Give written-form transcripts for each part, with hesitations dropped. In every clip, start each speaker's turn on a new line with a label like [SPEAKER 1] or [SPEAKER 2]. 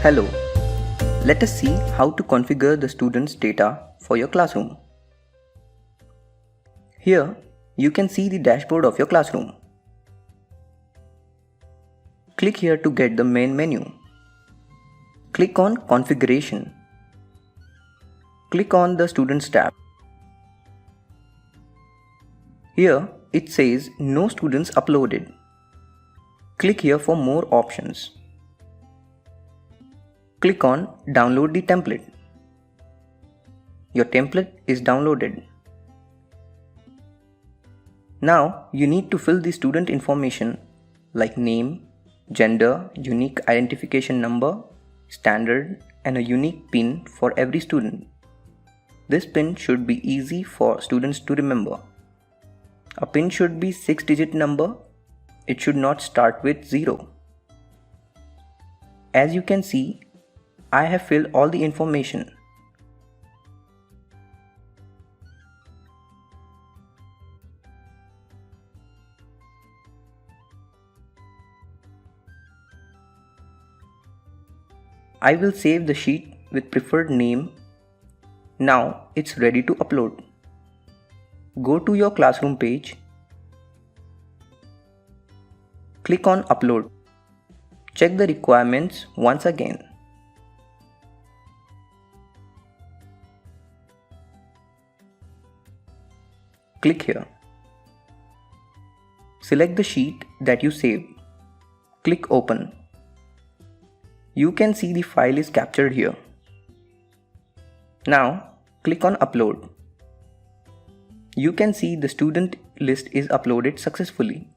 [SPEAKER 1] Hello, let us see how to configure the student's data for your classroom. Here, you can see the dashboard of your classroom. Click here to get the main menu. Click on Configuration. Click on the Students tab. Here, it says No students uploaded. Click here for more options. Click on Download the template. Your template is downloaded. Now you need to fill the student information like name, gender, unique identification number, standard, and a unique PIN for every student. This PIN should be easy for students to remember. A PIN should be 6-digit number. It should not start with 0. As you can see, I have filled all the information. I will save the sheet with preferred name. Now it's ready to upload. Go to your classroom page. Click on Upload. Check the requirements once again. Click here. Select the sheet that you saved. Click Open. You can see the file is captured here. Now click on Upload. You can see the student list is uploaded successfully.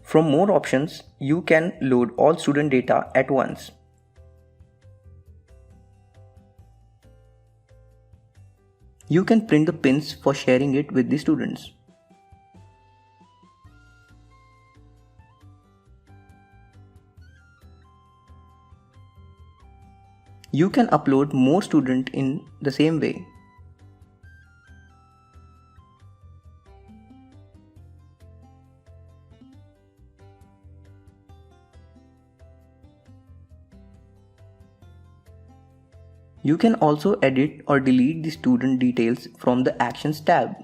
[SPEAKER 1] From more options, you can load all student data at once. You can print the pins for sharing it with the students. You can upload more students in the same way. You can also edit or delete the student details from the Actions tab.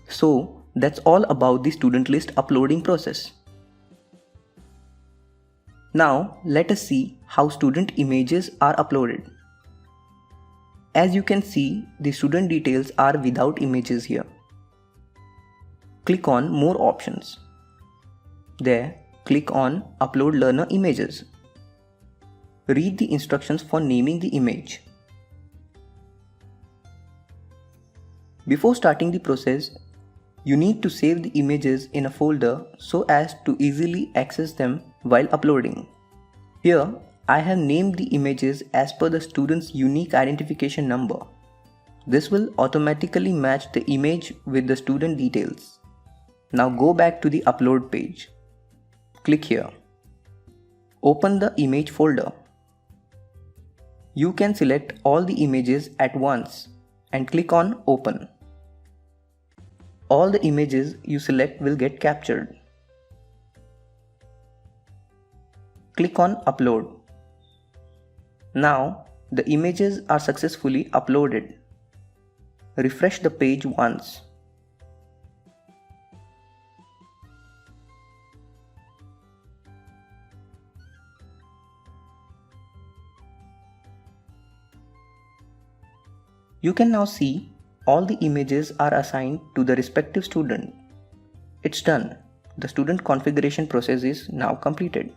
[SPEAKER 1] So that's all about the student list uploading process. Now let us see how student images are uploaded. As you can see, the student details are without images here. Click on More options. There, click on Upload Learner Images. Read the instructions for naming the image. Before starting the process, you need to save the images in a folder so as to easily access them while uploading. Here, I have named the images as per the student's unique identification number. This will automatically match the image with the student details. Now go back to the upload page. Click here. Open the image folder. You can select all the images at once and click on Open. All the images you select will get captured. Click on Upload. Now the images are successfully uploaded. Refresh the page once. You can now see all the images are assigned to the respective student. It's done. The student configuration process is now completed.